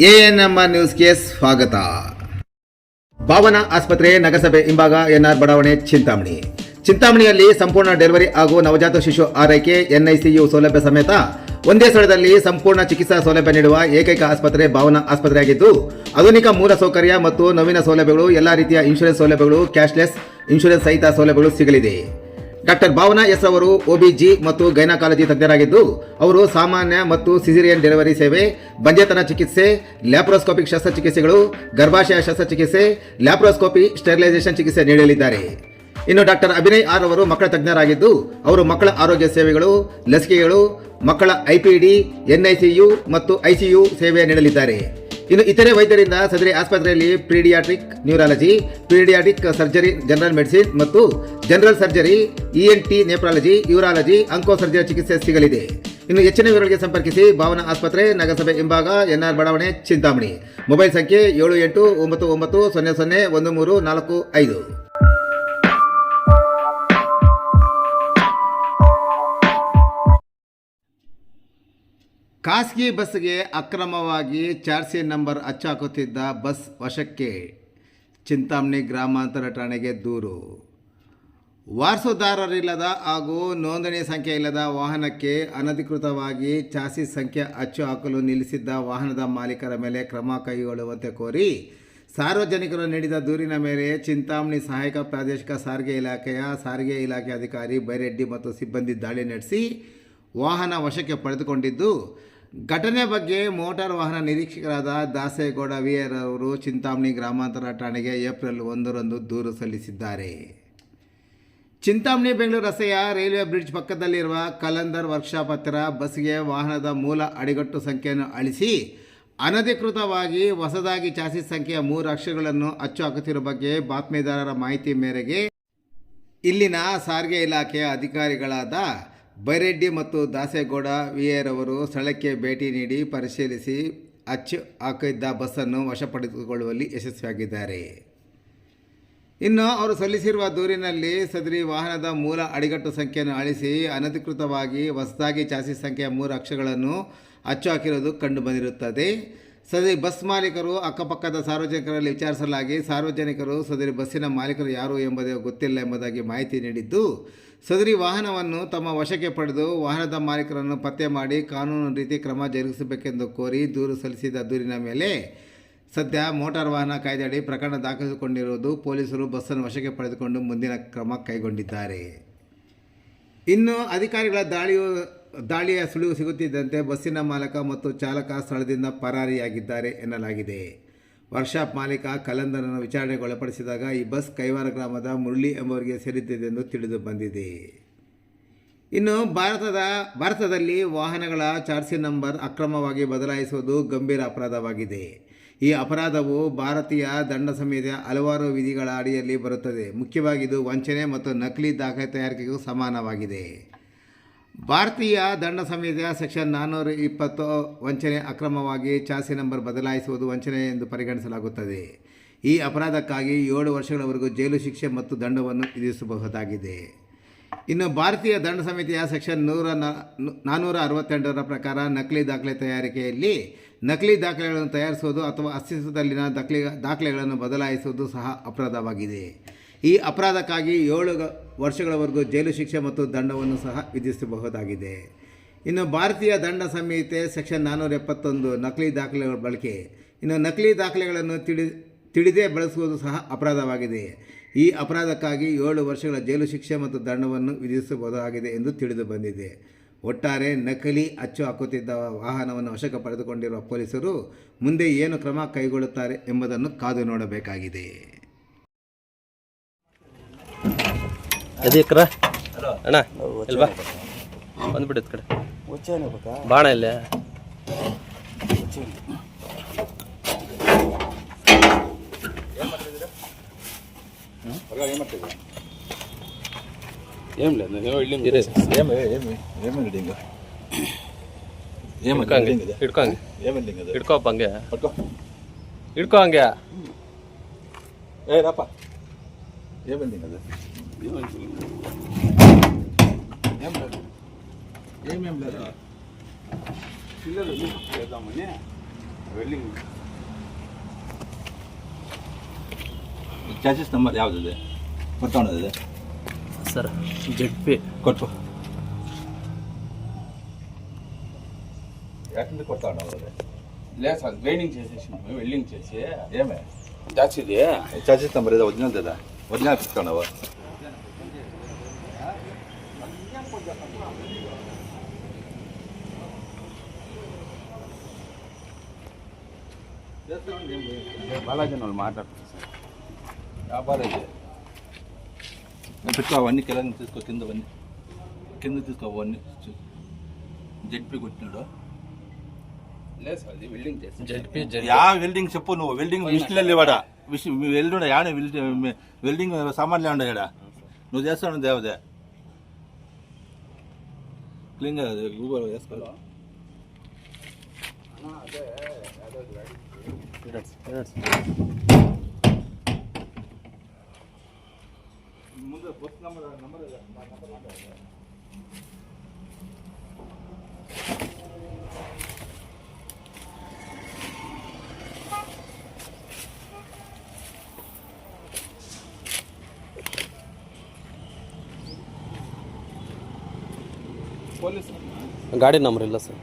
ANMR ನ್ಯೂಸ್ಗೆ ಸ್ವಾಗತ. ಭಾವನಾ ಆಸ್ಪತ್ರೆ ನಗರಸಭೆ ಹಿಂಭಾಗ ಎನ್ಆರ್ ಬಡಾವಣೆ ಚಿಂತಾಮಣಿಯಲ್ಲಿ ಸಂಪೂರ್ಣ ಡೆಲಿವರಿ ಹಾಗೂ ನವಜಾತ ಶಿಶು ಆರೈಕೆ NICU ಸೌಲಭ್ಯ ಸಮೇತ ಒಂದೇ ಸ್ಥಳದಲ್ಲಿ ಸಂಪೂರ್ಣ ಚಿಕಿತ್ಸಾ ಸೌಲಭ್ಯ ನೀಡುವ ಏಕೈಕ ಆಸ್ಪತ್ರೆ ಭಾವನಾ ಆಸ್ಪತ್ರೆಯಾಗಿದ್ದು, ಆಧುನಿಕ ಮೂಲಸೌಕರ್ಯ ಮತ್ತು ನವೀನ ಸೌಲಭ್ಯಗಳು, ಎಲ್ಲ ರೀತಿಯ ಇನ್ಶೂರೆನ್ಸ್ ಸೌಲಭ್ಯಗಳು, ಕ್ಯಾಶ್ಲೆಸ್ ಇನ್ಶೂರೆನ್ಸ್ ಸಹಿತ ಸೌಲಭ್ಯಗಳು ಸಿಗಲಿದೆ. ಡಾಕ್ಟರ್ ಭಾವನಾ ಎಸ್ ಅವರು OBG ಮತ್ತು ಗೈನಕಾಲಜಿ ತಜ್ಞರಾಗಿದ್ದು, ಅವರು ಸಾಮಾನ್ಯ ಮತ್ತು ಸಿಸೇರಿಯನ್ ಡೆಲಿವರಿ ಸೇವೆ, ಬಂಜೆತನ ಚಿಕಿತ್ಸೆ, ಲ್ಯಾಪ್ರೋಸ್ಕೋಪಿಕ್ ಶಸ್ತ್ರಚಿಕಿತ್ಸೆಗಳು, ಗರ್ಭಾಶಯ ಶಸ್ತ್ರಚಿಕಿತ್ಸೆ, ಲ್ಯಾಪ್ರೋಸ್ಕೋಪಿ ಸ್ಟೆರಿಲೈಸೇಷನ್ ಚಿಕಿತ್ಸೆ ನೀಡಲಿದ್ದಾರೆ. ಇನ್ನು ಡಾಕ್ಟರ್ ಅಭಿನಯ್ ಆರ್ ಅವರು ಮಕ್ಕಳ ತಜ್ಞರಾಗಿದ್ದು, ಅವರು ಮಕ್ಕಳ ಆರೋಗ್ಯ ಸೇವೆಗಳು, ಲಸಿಕೆಗಳು, ಮಕ್ಕಳ IPD, NICU ಮತ್ತು ICU ಸೇವೆ ನೀಡಲಿದ್ದಾರೆ. ಇನ್ನು ಇತರೆ ವೈದ್ಯರಿಂದ ಸದರಿ ಆಸ್ಪತ್ರೆಯಲ್ಲಿ paediatric neurology, paediatric surgery, general medicine ಮತ್ತು general surgery, ENT nephrology, urology, onco surgery ಚಿಕಿತ್ಸೆ ಸಿಗಲಿದೆ. ಇನ್ನು ಹೆಚ್ಚಿನ ವಿವರಗಳಿಗೆ ಸಂಪರ್ಕಿಸಿ ಭಾವನಾ ಆಸ್ಪತ್ರೆ, ನಗರಸಭೆ ಹಿಂಭಾಗ, NR ಬಡಾವಣೆ, ಚಿಂತಾಮಣಿ. ಮೊಬೈಲ್ ಸಂಖ್ಯೆ 7899001345. ಖಾಸಗಿ ಬಸ್ಗೆ ಅಕ್ರಮವಾಗಿ ಚಾರ್ಸಿ ನಂಬರ್ ಹಚ್ಚಾಕುತ್ತಿದ್ದ ಬಸ್ ವಶಕ್ಕೆ, ಚಿಂತಾಮಣಿ ಗ್ರಾಮಾಂತರ ಠಾಣೆಗೆ ದೂರು. ವಾರಸುದಾರರಿಲ್ಲದ ಹಾಗೂ ನೋಂದಣಿ ಸಂಖ್ಯೆ ಇಲ್ಲದ ವಾಹನಕ್ಕೆ ಅನಧಿಕೃತವಾಗಿ ಚಾಸಿ ಸಂಖ್ಯೆ ಅಚ್ಚು ಹಾಕಲು ನಿಲ್ಲಿಸಿದ್ದ ವಾಹನದ ಮಾಲೀಕರ ಮೇಲೆ ಕ್ರಮ ಕೈಗೊಳ್ಳುವಂತೆ ಕೋರಿ ಸಾರ್ವಜನಿಕರು ನೀಡಿದ ದೂರಿನ ಮೇಲೆ ಚಿಂತಾಮಣಿ ಸಹಾಯಕ ಪ್ರಾದೇಶಿಕ ಸಾರಿಗೆ ಇಲಾಖೆಯ ಸಾರಿಗೆ ಇಲಾಖೆ ಅಧಿಕಾರಿ ಬೈರೆಡ್ಡಿ ಮತ್ತು ಸಿಬ್ಬಂದಿ ದಾಳಿ ನಡೆಸಿ ವಾಹನ ವಶಕ್ಕೆ ಪಡೆದುಕೊಂಡಿದ್ದು, ಘಟನೆ ಬಗ್ಗೆ ಮೋಟಾರ್ ವಾಹನ ನಿರೀಕ್ಷಕರಾದ ದಾಸೇಗೌಡ VR ಅವರು ಚಿಂತಾಮಣಿ ಗ್ರಾಮಾಂತರ ಠಾಣೆಗೆ ಏಪ್ರಿಲ್ 1ರಂದು ದೂರು ಸಲ್ಲಿಸಿದ್ದಾರೆ. ಚಿಂತಾಮಣಿ ಬೆಂಗಳೂರು ರಸ್ತೆಯ ರೈಲ್ವೆ ಬ್ರಿಡ್ಜ್ ಪಕ್ಕದಲ್ಲಿರುವ ಕಲಂದರ್ ವರ್ಕ್ಶಾಪ್ ಹತ್ತಿರ ಬಸ್ಗೆ ವಾಹನದ ಮೂಲ ಅಡಿಗಟ್ಟು ಸಂಖ್ಯೆಯನ್ನು ಅಳಿಸಿ ಅನಧಿಕೃತವಾಗಿ ಹೊಸದಾಗಿ ಚಾಸಿಸ್ ಸಂಖ್ಯೆಯ 3 ಅಕ್ಷರಗಳನ್ನು ಅಚ್ಚು ಹಾಕುತ್ತಿರುವ ಬಗ್ಗೆ ಬಾತ್ಮೀದಾರರ ಮಾಹಿತಿ ಮೇರೆಗೆ ಇಲ್ಲಿನ ಸಾರಿಗೆ ಇಲಾಖೆಯ ಅಧಿಕಾರಿಗಳಾದ ಬೈರೆಡ್ಡಿ ಮತ್ತು ದಾಸೇಗೌಡ VR ಅವರು ಸ್ಥಳಕ್ಕೆ ಭೇಟಿ ನೀಡಿ ಪರಿಶೀಲಿಸಿ ಅಚ್ಚು ಹಾಕಿದ್ದ ಬಸ್ಸನ್ನು ವಶಪಡಿಸಿಕೊಳ್ಳುವಲ್ಲಿ ಯಶಸ್ವಿಯಾಗಿದ್ದಾರೆ. ಇನ್ನು ಅವರು ಸಲ್ಲಿಸಿರುವ ದೂರಿನಲ್ಲಿ ಸದರಿ ವಾಹನದ ಮೂಲ ಅಡಿಗಟ್ಟು ಸಂಖ್ಯೆಯನ್ನು ಅಳಿಸಿ ಅನಧಿಕೃತವಾಗಿ ಹೊಸದಾಗಿ ಚಾಸಿಸ್ ಸಂಖ್ಯೆಯ 3 ಅಕ್ಷರಗಳನ್ನು ಅಚ್ಚು ಹಾಕಿರುವುದು ಕಂಡುಬಂದಿರುತ್ತದೆ. ಸದರಿ ಬಸ್ ಮಾಲೀಕರು ಅಕ್ಕಪಕ್ಕದ ಸಾರ್ವಜನಿಕರಲ್ಲಿ ವಿಚಾರಿಸಲಾಗಿ ಸಾರ್ವಜನಿಕರು ಸದರಿ ಬಸ್ಸಿನ ಮಾಲೀಕರು ಯಾರು ಎಂಬುದೇ ಗೊತ್ತಿಲ್ಲ ಎಂಬುದಾಗಿ ಮಾಹಿತಿ ನೀಡಿದ್ದು, ಸದರಿ ವಾಹನವನ್ನು ತಮ್ಮ ವಶಕ್ಕೆ ಪಡೆದು ವಾಹನದ ಮಾಲೀಕರನ್ನು ಪತ್ತೆ ಮಾಡಿ ಕಾನೂನು ರೀತಿ ಕ್ರಮ ಜರುಗಿಸಬೇಕೆಂದು ಕೋರಿ ದೂರು ಸಲ್ಲಿಸಿದ ದೂರಿನ ಮೇಲೆ ಸದ್ಯ ಮೋಟಾರ್ ವಾಹನ ಕಾಯ್ದೆಯಡಿ ಪ್ರಕರಣ ದಾಖಲಿಸಿಕೊಂಡಿರುವುದು. ಪೊಲೀಸರು ಬಸ್ಸನ್ನು ವಶಕ್ಕೆ ಪಡೆದುಕೊಂಡು ಮುಂದಿನ ಕ್ರಮ ಕೈಗೊಂಡಿದ್ದಾರೆ. ಇನ್ನು ಅಧಿಕಾರಿಗಳ ದಾಳಿಯ ಸುಳಿವು ಸಿಗುತ್ತಿದ್ದಂತೆ ಬಸ್ಸಿನ ಮಾಲಕ ಮತ್ತು ಚಾಲಕ ಸ್ಥಳದಿಂದ ಪರಾರಿಯಾಗಿದ್ದಾರೆ ಎನ್ನಲಾಗಿದೆ. ವರ್ಕ್ಶಾಪ್ ಮಾಲೀಕ ಕಲಂದರನ್ನು ವಿಚಾರಣೆಗೆ ಒಳಪಡಿಸಿದಾಗ ಈ ಬಸ್ ಕೈವಾರ ಗ್ರಾಮದ ಮುರಳಿ ಎಂಬುವರಿಗೆ ಸೇರಿದ್ದಿದೆ ಎಂದು ತಿಳಿದು ಬಂದಿದೆ. ಇನ್ನು ಭಾರತದಲ್ಲಿ ವಾಹನಗಳ ಚಾರ್ಸಿ ನಂಬರ್ ಅಕ್ರಮವಾಗಿ ಬದಲಾಯಿಸುವುದು ಗಂಭೀರ ಅಪರಾಧವಾಗಿದೆ. ಈ ಅಪರಾಧವು ಭಾರತೀಯ ದಂಡ ಸಂಹಿತೆಯ ಹಲವಾರು ವಿಧಿಗಳ ಅಡಿಯಲ್ಲಿ ಬರುತ್ತದೆ. ಮುಖ್ಯವಾಗಿ ಇದು ವಂಚನೆ ಮತ್ತು ನಕಲಿ ದಾಖಲೆ ತಯಾರಿಕೆಗೂ ಸಮಾನವಾಗಿದೆ. ಭಾರತೀಯ ದಂಡ ಸಂಹಿತೆಯ ಸೆಕ್ಷನ್ 420 ವಂಚನೆ, ಅಕ್ರಮವಾಗಿ ಚಾಸಿ ನಂಬರ್ ಬದಲಾಯಿಸುವುದು ವಂಚನೆ ಎಂದು ಪರಿಗಣಿಸಲಾಗುತ್ತದೆ. ಈ ಅಪರಾಧಕ್ಕಾಗಿ 7 ವರ್ಷಗಳವರೆಗೂ ಜೈಲು ಶಿಕ್ಷೆ ಮತ್ತು ದಂಡವನ್ನು ವಿಧಿಸಬಹುದಾಗಿದೆ. ಇನ್ನು ಭಾರತೀಯ ದಂಡ ಸಂಹಿತೆಯ ಸೆಕ್ಷನ್ 462ರ ಪ್ರಕಾರ ನಕಲಿ ದಾಖಲೆ ತಯಾರಿಕೆಯಲ್ಲಿ ನಕಲಿ ದಾಖಲೆಗಳನ್ನು ತಯಾರಿಸುವುದು ಅಥವಾ ಅಸ್ತಿತ್ವದಲ್ಲಿನ ದಾಖಲೆಗಳನ್ನು ಬದಲಾಯಿಸುವುದು ಸಹ ಅಪರಾಧವಾಗಿದೆ. ಈ ಅಪರಾಧಕ್ಕಾಗಿ 7 ವರ್ಷಗಳವರೆಗೂ ಜೈಲು ಶಿಕ್ಷೆ ಮತ್ತು ದಂಡವನ್ನು ಸಹ ವಿಧಿಸಬಹುದಾಗಿದೆ. ಇನ್ನು ಭಾರತೀಯ ದಂಡ ಸಂಹಿತೆ ಸೆಕ್ಷನ್ 471 ನಕಲಿ ದಾಖಲೆಗಳ ಬಳಕೆ. ಇನ್ನು ನಕಲಿ ದಾಖಲೆಗಳನ್ನು ತಿಳಿದೇ ಬಳಸುವುದು ಸಹ ಅಪರಾಧವಾಗಿದೆ. ಈ ಅಪರಾಧಕ್ಕಾಗಿ 7 ವರ್ಷಗಳ ಜೈಲು ಶಿಕ್ಷೆ ಮತ್ತು ದಂಡವನ್ನು ವಿಧಿಸಬಹುದಾಗಿದೆ ಎಂದು ತಿಳಿದು ಬಂದಿದೆ. ಒಟ್ಟಾರೆ ನಕಲಿ ಅಚ್ಚು ಹಾಕುತ್ತಿದ್ದ ವಾಹನವನ್ನು ವಶಕ್ಕೆ ಪಡೆದುಕೊಂಡಿರುವ ಪೊಲೀಸರು ಮುಂದೆ ಏನು ಕ್ರಮ ಕೈಗೊಳ್ಳುತ್ತಾರೆ ಎಂಬುದನ್ನು ಕಾದು ನೋಡಬೇಕಾಗಿದೆ. ಅಣ್ಣ ಇಲ್ವಾ ಬಂದ್ಬಿಟ್ಟು ಕಡೆ ಬಾಣ ಇಲ್ಲ ಹಿಡ್ಕೋಪ್ಪ ಹಂಗೆ ಹಿಡ್ಕೋ ಹಂಗೆ ಏರಪ್ಪ ಏ ಬಿಲ್ಡಿಂಗ್ ಅದು ಏಮ್ ವೆಲ್ಡಿಂಗ್ ಚಾರ್ಜಸ್ ನಂಬರ್ ಯಾವುದಿದೆ ಕೊಟ್ಟವನದಿದೆ ಸರ್ ZP ಕೊಟ್ಟು ಯಾಕಂದ್ರೆ కొడతాను అవదే లేదు సార్ గ్రైండింగ్ చేసేసి వెల్డింగ్ చేసి ఏమే దాచిది ಚಾರ್ಜಸ್ ನಂಬರ್ ಇದೆ ಒರಿಜಿನಲ್ ಕೊಟ್ಟವನವ బాలాజీ వాళ్ళు మాట్లాడుతున్నారు సార్ వ్యాపారం ఇది పెట్టుకో అవన్నీ కింద తీసుకో కింద తీసుకో అవన్నీ జెడ్పీ కొట్టినాడు లేదు సార్ అది వెల్డింగ్ చేసి ZP యా వెల్డింగ్ చెప్పు నువ్వు వెల్డింగ్ మిషన్లు లేవాడ వెల్డింగ్ యాడ వెల్డింగ్ సామాన్లు ఉండే ఇక్కడ నువ్వు చేస్తావు దేవదే క్లీన్గా గూగుల్ వేసుకోవాలి ముందు బస్ నంబర్ పోలీಸ್ ಗಾಡಿ ನಂಬರ್ ಇಲ್ಲ ಸರ್